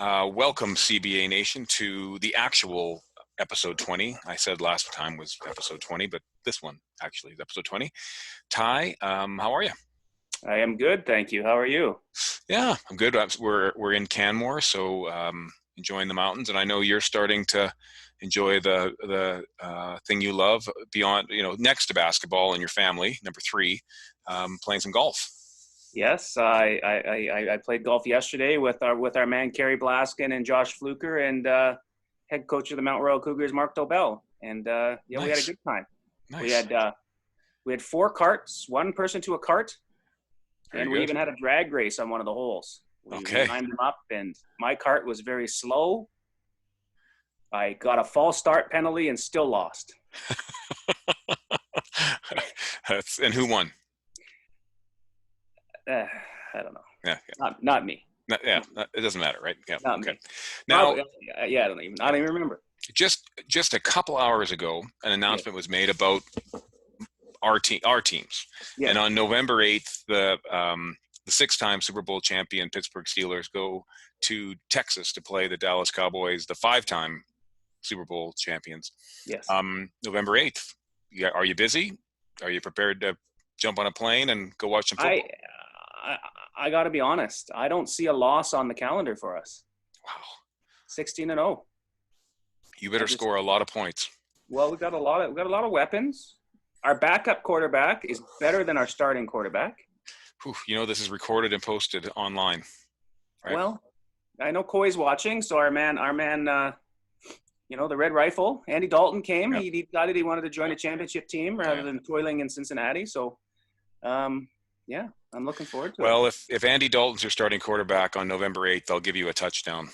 Welcome, CBA Nation, to the actual episode 20. I said last time was episode 20, but this one actually is episode 20. Ty, how are you? I am good, thank you. How are you? Yeah, I'm good. We're in Canmore, so enjoying the mountains, and I know you're starting to enjoy the thing you love beyond, next to basketball and your family. Number 3, playing some golf. Yes, I played golf yesterday with our man Kerry Blaskin and Josh Fluker and head coach of the Mount Royal Cougars Mark Dobell, and Nice. we had a good time. Nice. We had 4 carts, one person to a cart, and we even had a drag race on one of the holes. We lined them up, and my cart was very slow. I got a false start penalty and still lost. And who won? I don't know. Yeah. Not me. It doesn't matter, right? Yeah. Not me. Now, I don't even remember. Just a couple hours ago, an announcement was made about our teams. Yeah. And on November 8th, the 6-time Super Bowl champion Pittsburgh Steelers go to Texas to play the Dallas Cowboys, the 5-time Super Bowl champions. Yes. November 8th. Are you busy? Are you prepared to jump on a plane and go watch some football? I got to be honest. I don't see a loss on the calendar for us. Wow. 16-0. You better score a lot of points. Well, we got a lot of weapons. Our backup quarterback is better than our starting quarterback. Whew, this is recorded and posted online. Right? Well, I know Coy's watching, so our man, the Red Rifle, Andy Dalton came. Yep. He decided he wanted to join a championship team rather than toiling in Cincinnati. So, I'm looking forward to it. Well, if Andy Dalton's your starting quarterback on November 8th, I'll give you a touchdown.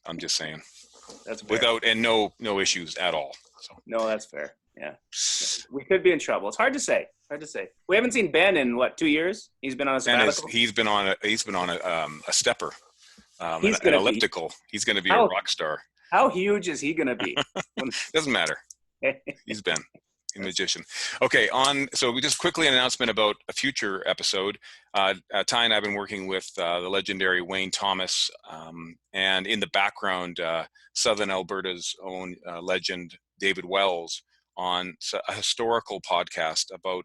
I'm just saying. That's fair. No issues at all. So. No, that's fair. Yeah. We could be in trouble. It's hard to say. We haven't seen Ben in 2 years? He's been on a sabbatical. He's been on a stepper, an elliptical. He's going to be a rock star. How huge is he going to be? Doesn't matter. He's been a magician. Okay, so we just quickly an announcement about a future episode. Ty and I have been working with the legendary Wayne Thomas, and in the background, Southern Alberta's own legend David Wells on a historical podcast about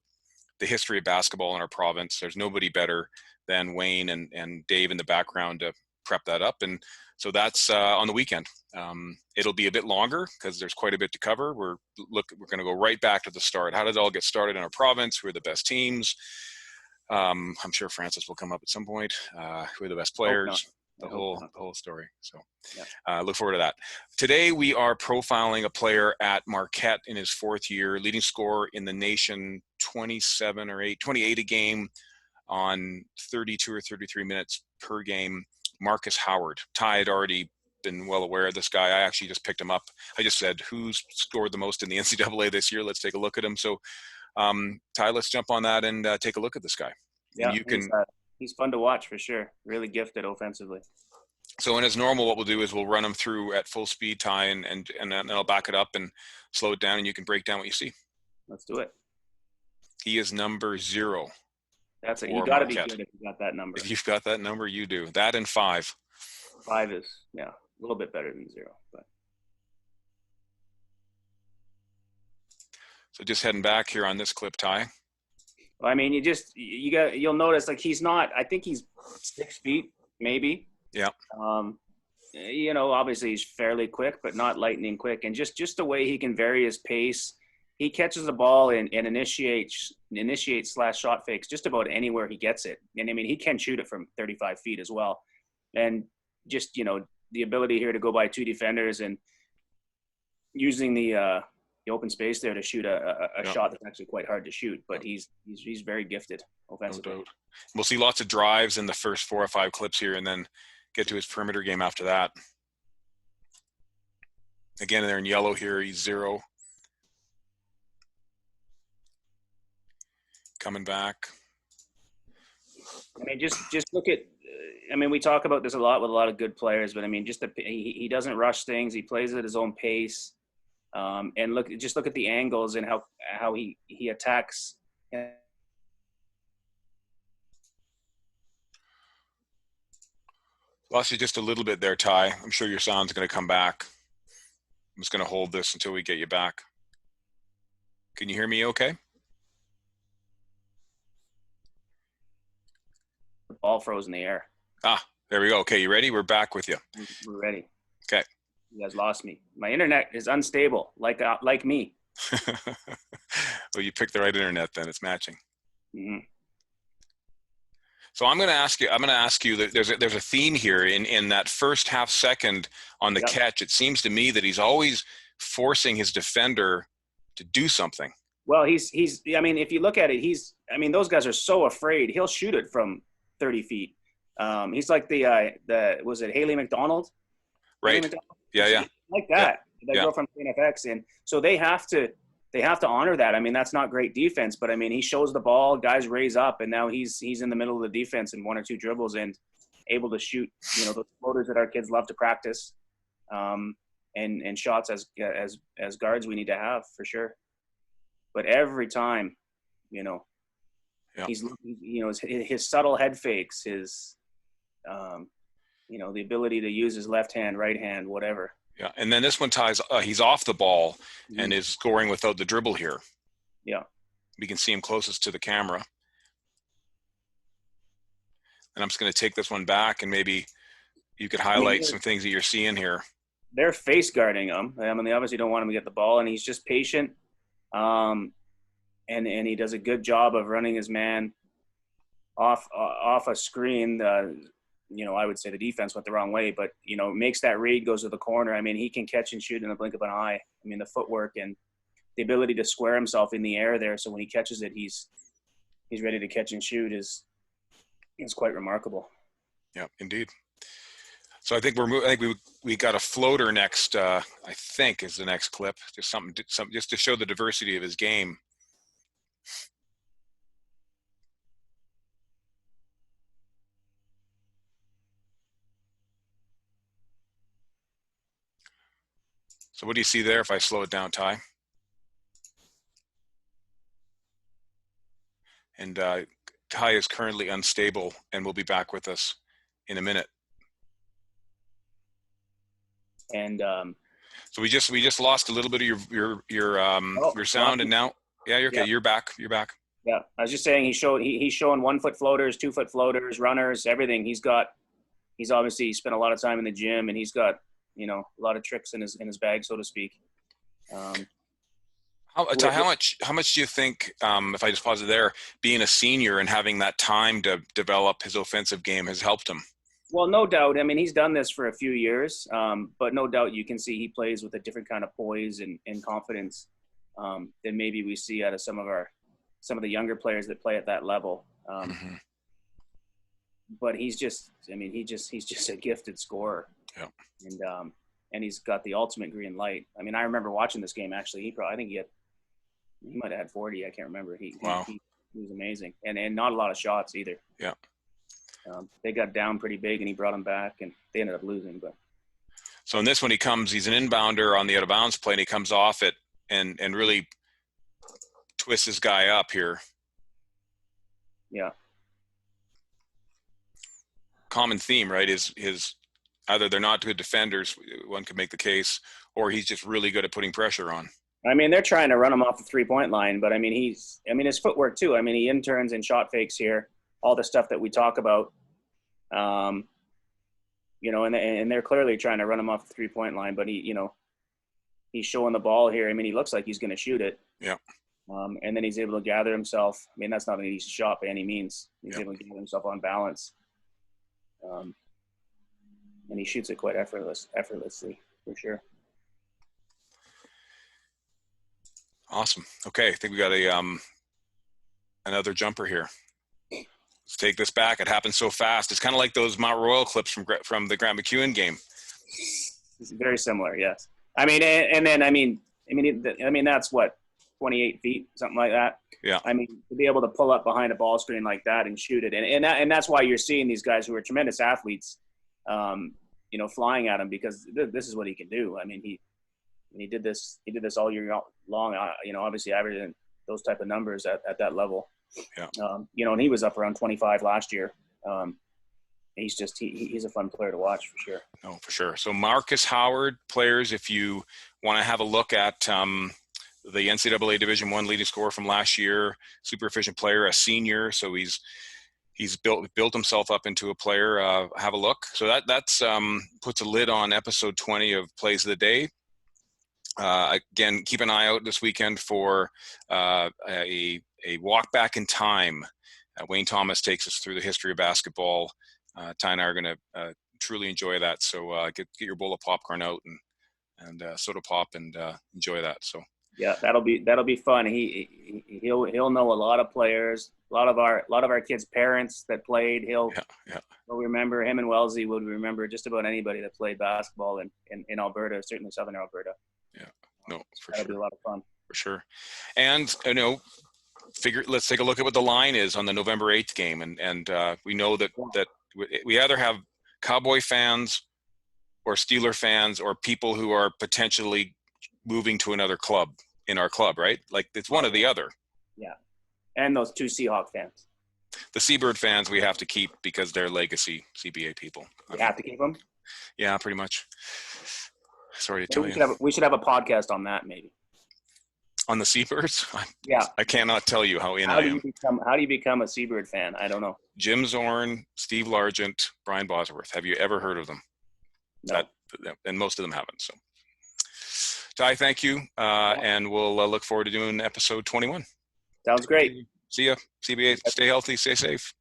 the history of basketball in our province. There's nobody better than Wayne and Dave in the background to prep that up, and so that's on the weekend. It'll be a bit longer because there's quite a bit to cover. We're going to go right back to the start. How did it all get started in our province? Who are the best teams? I'm sure Francis will come up at some point. Who are the best players? The whole story. So look forward to that. Today we are profiling a player at Marquette in his 4th year, leading scorer in the nation, 28 a game on 32 or 33 minutes per game. Marcus Howard. Ty had already been well aware of this guy. I actually just picked him up. I just said, who's scored the most in the NCAA this year? Let's take a look at him. So, Ty, let's jump on that and take a look at this guy. Yeah, he's fun to watch for sure. Really gifted offensively. So, and as normal, what we'll do is we'll run him through at full speed, Ty, and then I'll back it up and slow it down, and you can break down what you see. Let's do it. He is number 0. That's it. You got to be good if you got that number. If you've got that number, you do. That and 5. 5 is, a little bit better than 0. But so just heading back here on this clip, Ty. Well, I mean, you'll notice he's not. I think he's 6 feet, maybe. Yeah. Obviously he's fairly quick, but not lightning quick, and just the way he can vary his pace. He catches the ball and initiates /shot fakes just about anywhere he gets it. And I mean, he can shoot it from 35 feet as well. And just, the ability here to go by 2 defenders and using the open space there to shoot a shot that's actually quite hard to shoot. But he's very gifted offensively. No doubt. We'll see lots of drives in the first 4 or 5 clips here and then get to his perimeter game after that. Again, they're in yellow here. He's 0. Coming back. I mean, just look at. I mean, we talk about this a lot with a lot of good players, but I mean, he doesn't rush things. He plays at his own pace, and look at the angles and how he attacks. Lost you just a little bit there, Ty. I'm sure your sound's going to come back. I'm just going to hold this until we get you back. Can you hear me okay? The ball froze in the air. Ah, there we go. Okay, you ready? We're back with you. We're ready. Okay. You guys lost me. My internet is unstable, like me. Well, you picked the right internet then. It's matching. Mm-hmm. So I'm going to ask you that there's a theme here in that first half second on the catch. It seems to me that he's always forcing his defender to do something. Well, he's. I mean, if you look at it, those guys are so afraid. He'll shoot it from 30 feet. He's like was it Haley McDonald? Right. McDonald? Yeah. Like that. They go from NFX, and so they have to honor that. I mean, that's not great defense, but I mean, he shows the ball, guys raise up, and now he's in the middle of the defense in one or two dribbles and able to shoot, those floaters that our kids love to practice, and shots as guards we need to have for sure. But every time, he's looking, his subtle head fakes, his, the ability to use his left hand, right hand, whatever. Yeah, and then this one ties. He's off the ball and is scoring without the dribble here. Yeah, we can see him closest to the camera. And I'm just going to take this one back, and maybe you could highlight some things that you're seeing here. They're face guarding him. I mean, they obviously don't want him to get the ball, and he's just patient. And he does a good job of running his man off a screen. I would say the defense went the wrong way, but, makes that read, goes to the corner. I mean, he can catch and shoot in the blink of an eye. I mean, the footwork and the ability to square himself in the air there. So when he catches it, he's ready to catch and shoot is quite remarkable. Yeah, indeed. So I think we got a floater next. I think is the next clip. Just something just to show the diversity of his game. So what do you see there if I slow it down, Ty? And Ty is currently unstable and will be back with us in a minute. And so we just lost a little bit of your sound, and now you're okay. Yeah. You're back. Yeah, I was just saying he's showing 1 foot floaters, 2 foot floaters, runners, everything. He's obviously spent a lot of time in the gym, and he's got a lot of tricks in his bag, so to speak. How much do you think, if I just pause it there, being a senior and having that time to develop his offensive game has helped him? Well, no doubt. I mean, he's done this for a few years, but no doubt you can see he plays with a different kind of poise and confidence than maybe we see out of some of the younger players that play at that level. But he's just a gifted scorer. Yeah. And he's got the ultimate green light. I mean, I remember watching this game. Actually, I think he might have had 40. I can't remember. He was amazing, and not a lot of shots either. Yeah. They got down pretty big, and he brought them back, and they ended up losing. But so in this one, he's an inbounder on the out of bounds play, and he comes off it and really twists his guy up here. Yeah. Common theme, right? Is either they're not good defenders, one could make the case, or he's just really good at putting pressure on. I mean, they're trying to run him off the 3-point line, but I mean, his footwork too. I mean, he interns and shot fakes here, all the stuff that we talk about. And they're clearly trying to run him off the 3-point line, but he's showing the ball here. I mean, he looks like he's going to shoot it. Yeah. And then he's able to gather himself. I mean, that's not an easy shot by any means. He's able to get himself on balance. And he shoots it quite effortlessly, for sure. Awesome. Okay, I think we got another jumper here. Let's take this back. It happened so fast. It's kind of like those Mount Royal clips from the Grant McEwen game. It's very similar, yes. I mean, that's what, 28 feet, something like that. Yeah. I mean, to be able to pull up behind a ball screen like that and shoot it, and that's why you're seeing these guys who are tremendous athletes, flying at him, because this is what he can do. I mean, he did this all year long. Obviously averaging those type of numbers at that level. Yeah. And he was up around 25 last year. he's a fun player to watch for sure. No, for sure. So Marcus Howard players, if you want to have a look at the NCAA Division I leading scorer from last year, super efficient player, a senior. So he's built himself up into a player. Have a look. So that's puts a lid on episode 20 of Plays of the Day. Again, keep an eye out this weekend for a walk back in time. Wayne Thomas takes us through the history of basketball. Ty and I are going to truly enjoy that. So get your bowl of popcorn out and soda pop and enjoy that. So yeah, that'll be fun. He'll know a lot of players, a lot of our kids' parents that played. He'll remember. Him and Wellesley would remember just about anybody that played basketball in Alberta, certainly Southern Alberta. Yeah, no, for That'll sure. be a lot of fun. For sure. And let's take a look at what the line is on the November 8th game, and we know that we either have Cowboy fans or Steeler fans or people who are potentially moving to another club in our club, right? Like it's one or the other. Yeah, and those 2 Seahawk fans. The Seabird fans we have to keep because they're legacy CBA people. We have to keep them? Yeah, pretty much. Sorry to tell you. We should have a podcast on that, maybe. On the Seabirds? Yeah. I cannot tell you how I am. How do you become a Seabird fan? I don't know. Jim Zorn, Steve Largent, Brian Bosworth. Have you ever heard of them? No. And most of them haven't. So, Ty, thank you. And we'll look forward to doing episode 21. Sounds great. See ya. CBA, stay healthy, stay safe.